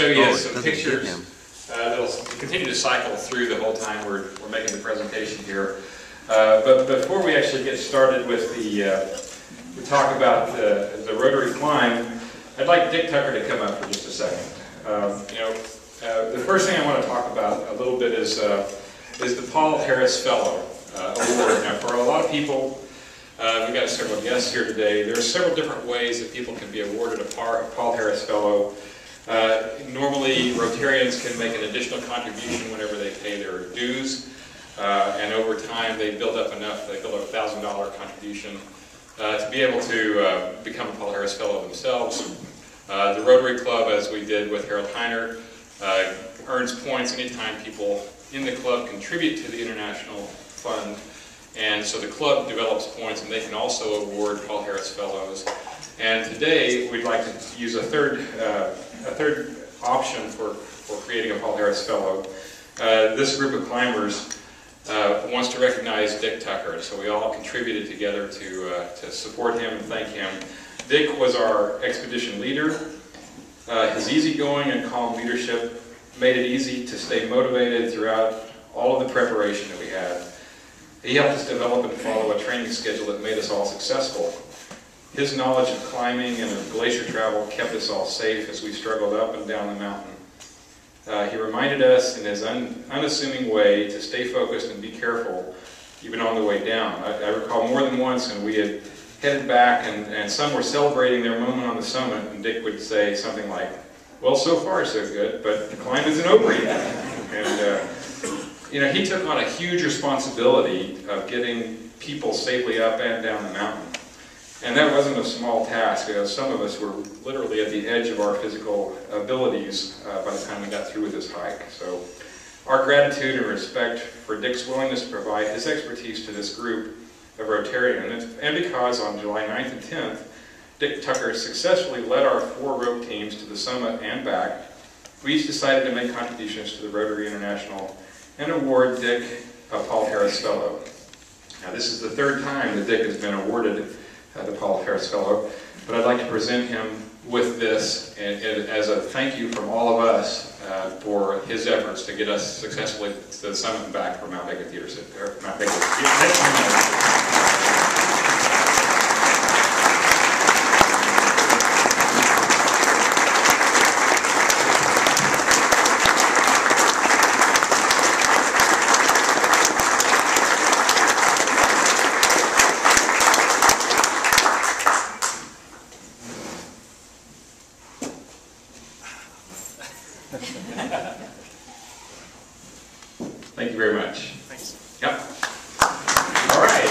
show you some pictures that'll continue to cycle through the whole time we're making the presentation here. But before we actually get started with we talk about the Rotary climb, I'd like Dick Tucker to come up for just a second. The first thing I want to talk about a little bit is the Paul Harris Fellow Award. Now, for a lot of people, we've got several guests here today. There are several different ways that people can be awarded a Paul Harris Fellow. Normally, Rotarians can make an additional contribution whenever they pay their dues, and over time they build up enough, they build up a $1,000 contribution to be able to become a Paul Harris Fellow themselves. The Rotary Club, as we did with Harold Heiner, earns points anytime people in the club contribute to the International Fund, and so the club develops points and they can also award Paul Harris Fellows. And today we'd like to use a third option for creating a Paul Harris Fellow. This group of climbers wants to recognize Dick Tucker, so we all contributed together to support him and thank him. Dick was our expedition leader. His easygoing and calm leadership made it easy to stay motivated throughout all of the preparation that we had. He helped us develop and follow a training schedule that made us all successful. His knowledge of climbing and of glacier travel kept us all safe as we struggled up and down the mountain. He reminded us in his unassuming way to stay focused and be careful even on the way down. I recall more than once when we had headed back and some were celebrating their moment on the summit, and Dick would say something like, "Well, so far so good, but the climb isn't over yet." And he took on a huge responsibility of getting people safely up and down the mountain. And that wasn't a small task, because some of us were literally at the edge of our physical abilities by the time we got through with this hike. So our gratitude and respect for Dick's willingness to provide his expertise to this group of Rotarians, and because on July 9th and 10th, Dick Tucker successfully led our 4 rope teams to the summit and back, we each decided to make contributions to the Rotary International and award Dick a Paul Harris Fellow. Now, this is the 3rd time that Dick has been awarded the Paul Harris Fellow, but I'd like to present him with this and as a thank you from all of us for his efforts to get us successfully to the summit and back for Mount Baker Theater. Thank you very much. Thanks. Yep. All right.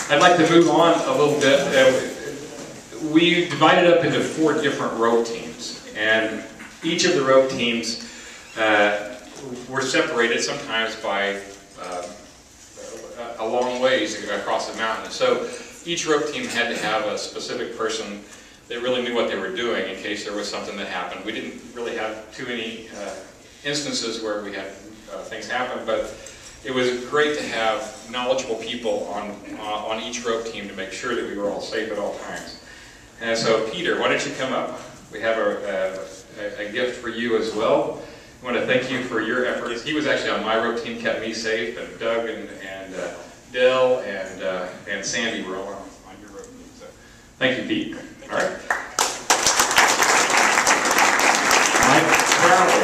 I'd like to move on a little bit. We divided up into 4 different rope teams, and each of the rope teams were separated sometimes by a long ways across the mountain. So each rope team had to have a specific person that really knew what they were doing in case there was something that happened. We didn't really have too many instances where we had things happen, but it was great to have knowledgeable people on each rope team to make sure that we were all safe at all times. And so, Peter, why don't you come up? We have a gift for you as well. I want to thank you for your efforts. He was actually on my rope team, kept me safe, and Doug and Dell and Sandy were all on your rope team. So, thank you, Pete. All right. Mike Crowley.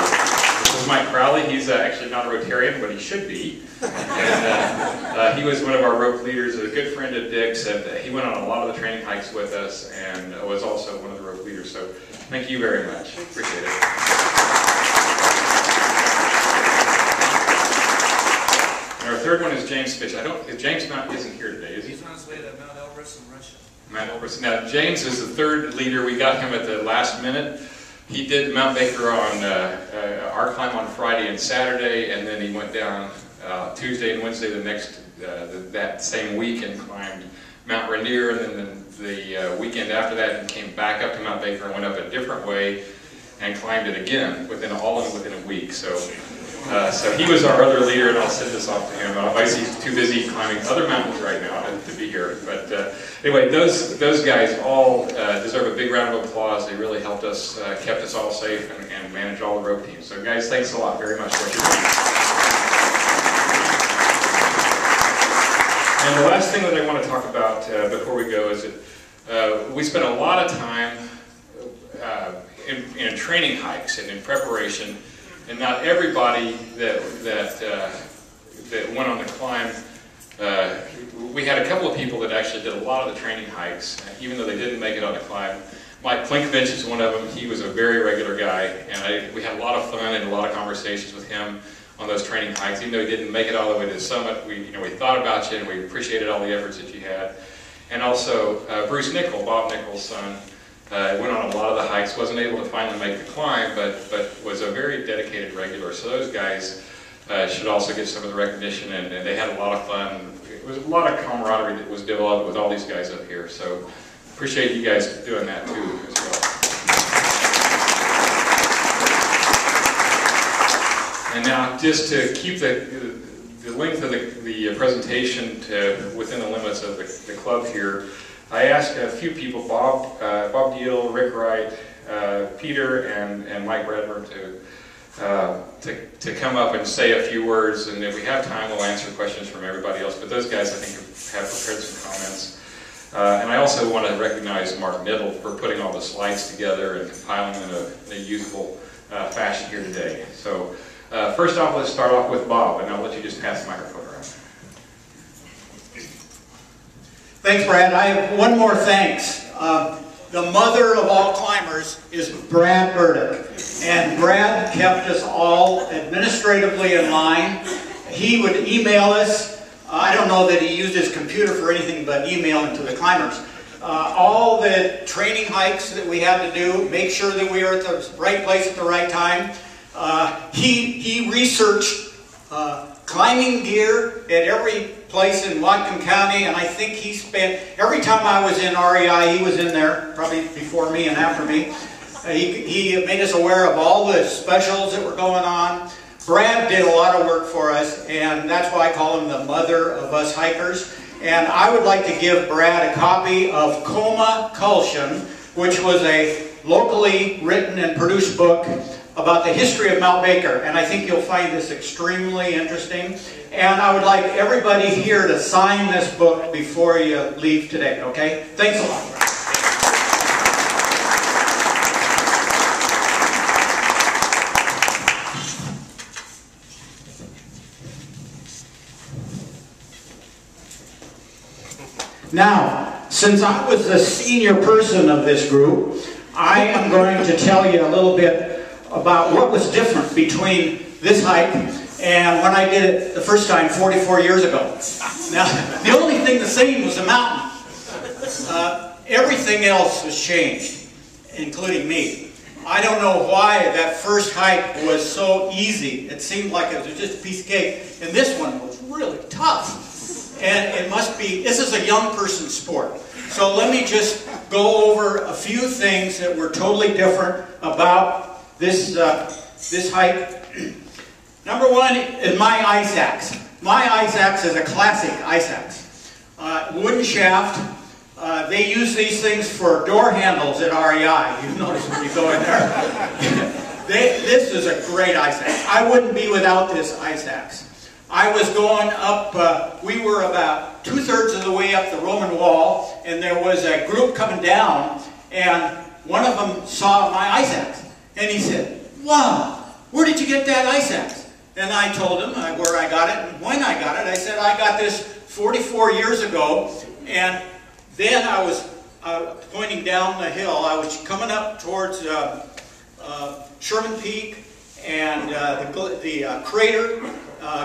This is Mike Crowley. He's actually not a Rotarian, but he should be. And he was one of our rope leaders, a good friend of Dick's, and he went on a lot of the training hikes with us and was also one of the rope leaders. So thank you very much. Appreciate it. And our third one is James Fitch. James isn't here today, is he? He's on his way to Mount Elbrus in Russia. Mount Elbrus. Now, James is the 3rd leader. We got him at the last minute. He did Mount Baker on our climb on Friday and Saturday, and then he went down Tuesday and Wednesday that same week and climbed Mount Rainier, and then the weekend after that he came back up to Mount Baker and went up a different way and climbed it again within a week. So he was our other leader, and I'll send this off to him. Obviously he's too busy climbing other mountains right now to be here, but Anyway, those guys all deserve a big round of applause. They really helped us, kept us all safe, and managed all the rope teams. So guys, thanks a lot very much for what you're doing. And the last thing that I want to talk about before we go is that we spent a lot of time in training hikes and in preparation, and not everybody that went on the climb. We had a couple of people that actually did a lot of the training hikes, even though they didn't make it on the climb. Mike Plinkovich is one of them. He was a very regular guy, and we had a lot of fun and a lot of conversations with him on those training hikes. Even though he didn't make it all the way to the summit, we thought about you and we appreciated all the efforts that you had. And also Bruce Nichol, Bob Nichol's son, went on a lot of the hikes. Wasn't able to finally make the climb, but was a very dedicated regular. So those guys should also get some of the recognition, and they had a lot of fun. It was a lot of camaraderie that was developed with all these guys up here. So appreciate you guys doing that too as well. And now, just to keep the length of the presentation within the limits of the club here, I asked a few people, Bob Deal, Rick Wright, Peter, and Mike Redburn to come up and say a few words, and if we have time, we'll answer questions from everybody else. But those guys, I think, have prepared some comments. And I also want to recognize Mark Niddle for putting all the slides together and compiling them in a usable fashion here today. So first off, let's start off with Bob, and I'll let you just pass the microphone around. Thanks, Brad. I have one more thanks. The mother of all climbers is Brad Burdick. And Brad kept us all administratively in line. He would email us. I don't know that he used his computer for anything but emailing to the climbers. All the training hikes that we had to do, make sure that we were at the right place at the right time. He researched climbing gear at every place in Whatcom County, and I think he spent, every time I was in REI, he was in there, probably before me and after me. He made us aware of all the specials that were going on. Brad did a lot of work for us, and that's why I call him the mother of us hikers. And I would like to give Brad a copy of Coma Cultion, which was a locally written and produced book about the history of Mount Baker, and I think you'll find this extremely interesting. And I would like everybody here to sign this book before you leave today, okay? Thanks a lot. Now, since I was the senior person of this group, I am going to tell you a little bit about what was different between this hike and when I did it the first time 44 years ago. Now, the only thing the same was the mountain. Everything else was changed, including me. I don't know why that first hike was so easy. It seemed like it was just a piece of cake. And this one was really tough. And it must be, this is a young person's sport. So let me just go over a few things that were totally different about this, this hike. Number one is my ice axe. My ice axe is a classic ice axe. Wooden shaft. They use these things for door handles at REI. You notice when you go in there. This is a great ice axe. I wouldn't be without this ice axe. I was going up, we were about 2/3 of the way up the Roman wall, and there was a group coming down, and one of them saw my ice axe. And he said, "Wow, where did you get that ice axe?" And I told him where I got it and when I got it. I said, "I got this 44 years ago." And then I was pointing down the hill. I was coming up towards Sherman Peak and the crater,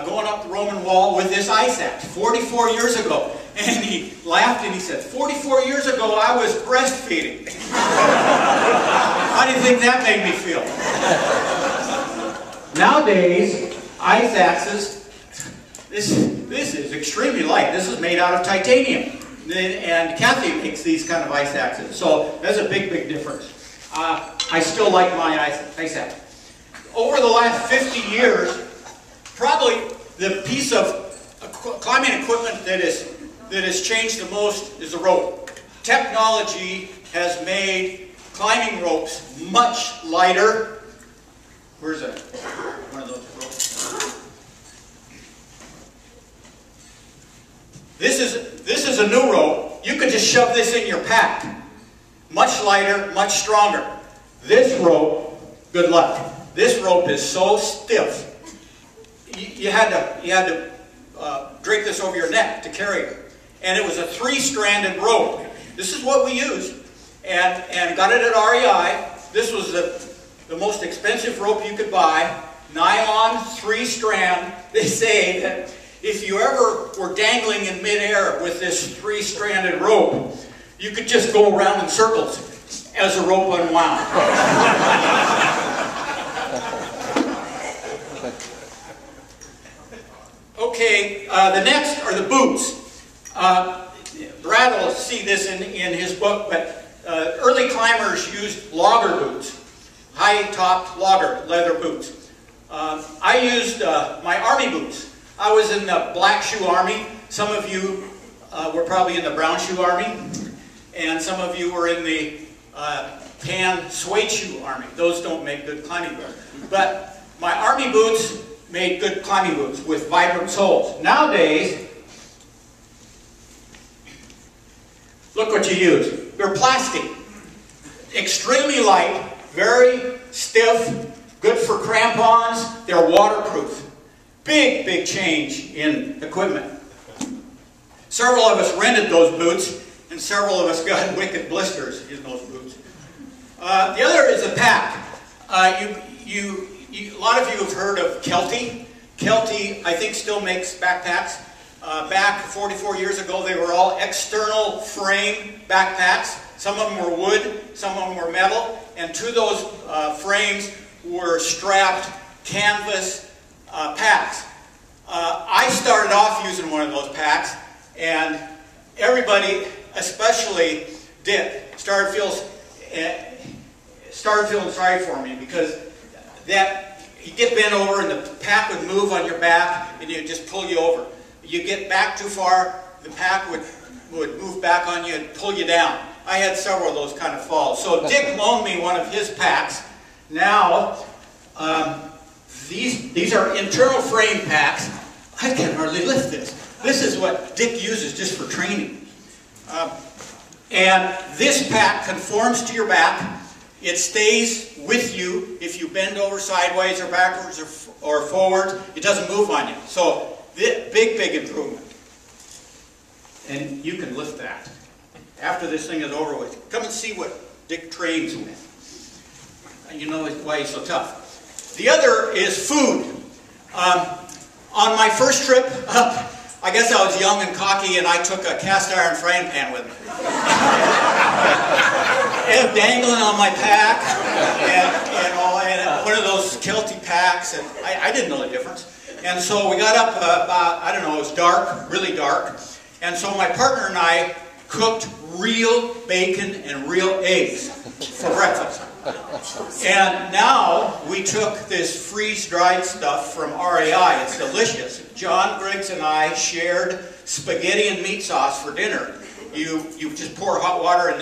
going up the Roman wall with this ice axe 44 years ago. And he laughed and he said, 44 years ago I was breastfeeding. How do you think that made me feel? Nowadays, ice axes, this is extremely light. This is made out of titanium. And Kathy makes these kind of ice axes. So there's a big, big difference. I still like my ice axe. Over the last 50 years, probably the piece of climbing equipment that has changed the most is the rope. technology has made climbing ropes much lighter. Where's one of those ropes? This is a new rope. You could just shove this in your pack. Much lighter, much stronger. This rope, good luck. This rope is so stiff. You had to drape this over your neck to carry it. And it was a 3-stranded rope. This is what we used. And got it at REI. This was the most expensive rope you could buy. Nylon, 3-strand. They say that if you ever were dangling in midair with this 3-stranded rope, you could just go around in circles as the rope unwound. Okay, the next are the boots. Brad will see this in his book, but early climbers used logger boots, high-topped logger leather boots. I used my army boots. I was in the black shoe army. Some of you were probably in the brown shoe army, and some of you were in the tan suede shoe army. Those don't make good climbing boots. But my army boots made good climbing boots with vibrant soles. Nowadays, look what you use. They're plastic. Extremely light, very stiff, good for crampons. They're waterproof. Big, big change in equipment. Several of us rented those boots, and several of us got wicked blisters in those boots. The other is a pack. A lot of you have heard of Kelty. Kelty, I think, still makes backpacks. Back 44 years ago, they were all external frame backpacks. Some of them were wood, some of them were metal, and to those frames were strapped canvas packs. I started off using one of those packs, and everybody, especially Dick, started feeling sorry for me, because you get bent over and the pack would move on your back and it would just pull you over. You get back too far, the pack would move back on you and pull you down. I had several of those kind of falls. So Dick loaned me one of his packs. Now, these are internal frame packs. I can hardly lift this. This is what Dick uses just for training. And this pack conforms to your back. It stays with you if you bend over sideways or backwards or forwards. It doesn't move on you. So, big, big improvement. And you can lift that. After this thing is over with, come and see what Dick trains with. And you know why he's so tough. The other is food. On my first trip up, I guess I was young and cocky, and I took a cast iron frying pan with me. And dangling on my pack, and one of those Kelty packs, and I didn't know the difference. And so we got up about, I don't know, it was dark, really dark. And so my partner and I cooked real bacon and real eggs for breakfast. And now we took this freeze-dried stuff from REI. It's delicious. John Griggs and I shared spaghetti and meat sauce for dinner. You just pour hot water in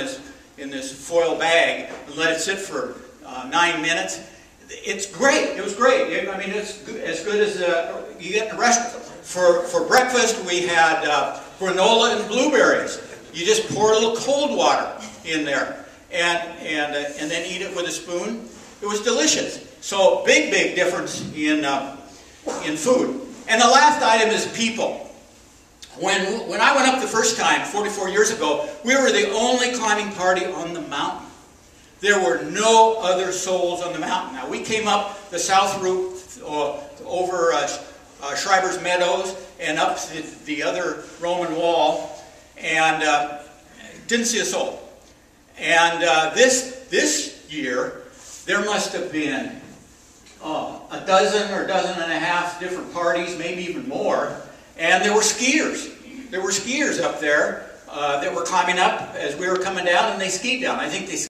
this foil bag and let it sit for 9 minutes. It's great. It was great. I mean, it's as good as you get in a restaurant. For breakfast, we had granola and blueberries. You just pour a little cold water in there and then eat it with a spoon. It was delicious. So big, big difference in food. And the last item is people. When I went up the first time, 44 years ago, we were the only climbing party on the mountain. There were no other souls on the mountain. Now, we came up the south route over Schreiber's Meadows and up the other Roman wall, and didn't see a soul. And this year, there must have been a dozen or dozen and a half different parties, maybe even more. And there were skiers. There were skiers up there that were climbing up as we were coming down, and they skied down. I think they